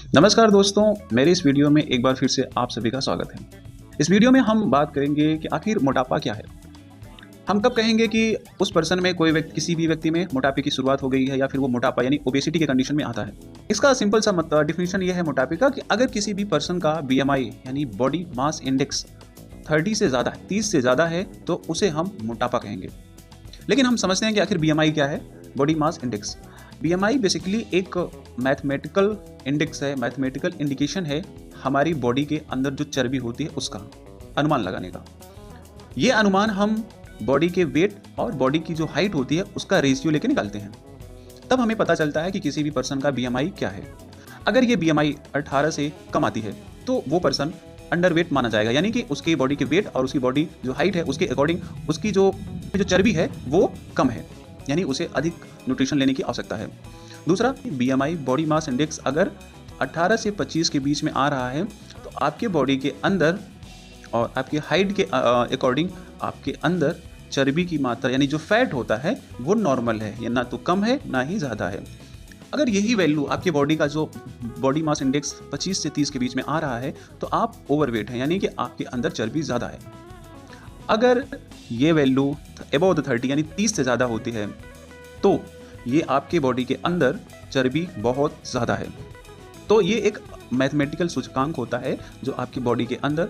नमस्कार दोस्तों, मेरे इस वीडियो में एक बार फिर से आप सभी का स्वागत है। इस वीडियो में हम बात करेंगे कि आखिर मोटापा क्या है। हम कब कहेंगे कि उस पर्सन में किसी भी व्यक्ति में मोटापे की शुरुआत हो गई है या फिर वो मोटापा यानी ओबेसिटी के कंडीशन में आता है। इसका सिंपल सा डिफिनेशन ये है मोटापे का कि अगर किसी भी पर्सन का बीएमआई यानी बॉडी मास इंडेक्स 30 से ज़्यादा है, 30 से ज़्यादा है, तो उसे हम मोटापा कहेंगे। लेकिन हम समझते हैं कि आखिर बीएमआई क्या है, body mass index. BMI basically एक मैथमेटिकल इंडेक्स है, मैथमेटिकल इंडिकेशन है हमारी बॉडी के अंदर जो चर्बी होती है उसका अनुमान लगाने का। ये अनुमान हम बॉडी के वेट और बॉडी की जो हाइट होती है उसका रेशियो लेके निकालते हैं। तब हमें पता चलता है कि किसी भी पर्सन का बीएमआई क्या है। अगर ये बीएमआई 18 से कम आती है तो वो पर्सन अंडर वेट माना जाएगा, यानी कि उसकी बॉडी के वेट और उसकी बॉडी जो हाइट है उसके अकॉर्डिंग उसकी जो चर्बी है वो कम है, यानी उसे अधिक न्यूट्रिशन लेने की आवश्यकता है। दूसरा, बीएमआई बॉडी मास इंडेक्स अगर 18 से 25 के बीच में आ रहा है तो आपके बॉडी के अंदर और आपके हाइट के अकॉर्डिंग आपके अंदर चर्बी की मात्रा यानी जो फैट होता है वो नॉर्मल है, या ना तो कम है ना ही ज़्यादा है। अगर यही वैल्यू आपके बॉडी का जो बॉडी मास इंडेक्स 25 से 30 के बीच में आ रहा है तो आप ओवरवेट हैं, यानी कि आपके अंदर चर्बी ज़्यादा है। अगर ये वैल्यू अबव द 30 यानी 30 से ज़्यादा होती है तो ये आपके बॉडी के अंदर चर्बी बहुत ज़्यादा है। तो ये एक मैथमेटिकल सूचकांक होता है जो आपकी बॉडी के अंदर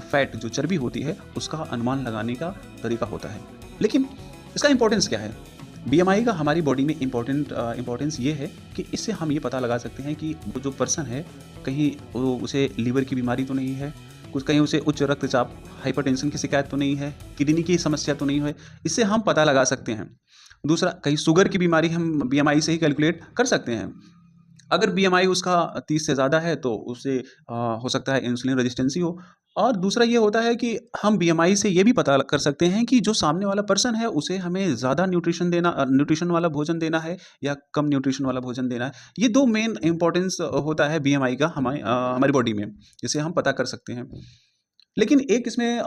फैट जो चर्बी होती है उसका अनुमान लगाने का तरीका होता है। लेकिन इसका इंपॉर्टेंस क्या है? बीएमआई का हमारी बॉडी में इंपॉर्टेंस ये है कि इससे हम ये पता लगा सकते हैं कि वो जो पर्सन है कहीं उसे लीवर की बीमारी तो नहीं है, कुछ कहीं उसे उच्च रक्तचाप हाइपरटेंशन की शिकायत तो नहीं है, किडनी की समस्या तो नहीं है, इससे हम पता लगा सकते हैं। दूसरा, कहीं शुगर की बीमारी हम बीएमआई से ही कैलकुलेट कर सकते हैं। अगर बीएमआई उसका 30 से ज़्यादा है तो उसे हो सकता है इंसुलिन रेजिस्टेंसी हो। और दूसरा ये होता है कि हम बीएमआई से ये भी पता कर सकते हैं कि जो सामने वाला पर्सन है उसे हमें ज़्यादा न्यूट्रिशन वाला भोजन देना है या कम न्यूट्रिशन वाला भोजन देना है। ये दो मेन इंपॉर्टेंस होता है बीएमआई का हमारी बॉडी में, जिसे हम पता कर सकते हैं। लेकिन एक इसमें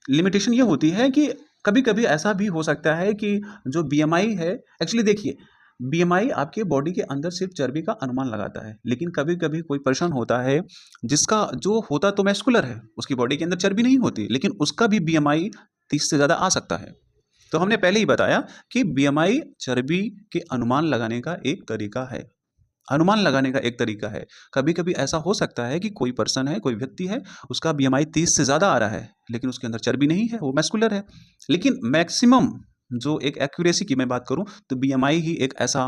लिमिटेशन ये होती है कि कभी-कभी ऐसा भी हो सकता है कि जो बीएमआई है, एक्चुअली देखिए, बीएमआई आपके बॉडी के अंदर सिर्फ चर्बी का अनुमान लगाता है, लेकिन कभी-कभी कोई पर्सन होता है जिसका जो होता तो मस्कुलर है, उसकी बॉडी के अंदर चर्बी नहीं होती, लेकिन उसका भी बीएमआई 30 से ज़्यादा आ सकता है। तो हमने पहले ही बताया कि बीएमआई चर्बी के अनुमान लगाने का एक तरीका है। अनुमान लगाने का एक तरीका है। कभी-कभी ऐसा हो सकता है कि कोई पर्सन है, कोई व्यक्ति है, उसका बीएमआई 30 से ज़्यादा आ रहा है, लेकिन उसके अंदर चर्बी नहीं है, वो मस्कुलर है। लेकिन मैक्सिमम जो एक एक्यूरेसी की मैं बात करूँ तो बीएमआई ही एक ऐसा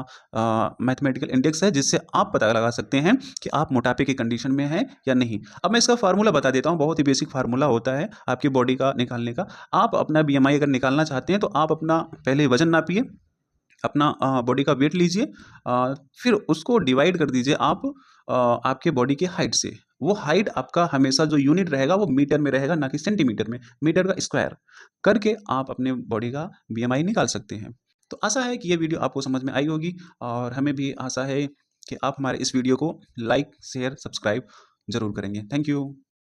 मैथमेटिकल इंडेक्स है जिससे आप पता लगा सकते हैं कि आप मोटापे की कंडीशन में हैं या नहीं। अब मैं इसका फार्मूला बता देता हूँ, बहुत ही बेसिक फार्मूला होता है आपकी बॉडी का निकालने का। आप अपना बीएमआई अगर निकालना चाहते हैं तो आप अपना पहले वज़न नापिए, अपना बॉडी का वेट लीजिए, फिर उसको डिवाइड कर दीजिए आप आपके बॉडी की हाइट से। वो हाइट आपका हमेशा जो यूनिट रहेगा वो मीटर में रहेगा, ना कि सेंटीमीटर में, मीटर का स्क्वायर करके आप अपने बॉडी का बीएमआई निकाल सकते हैं। तो आशा है कि ये वीडियो आपको समझ में आई होगी और हमें भी आशा है कि आप हमारे इस वीडियो को लाइक, शेयर, सब्सक्राइब ज़रूर करेंगे। Thank you.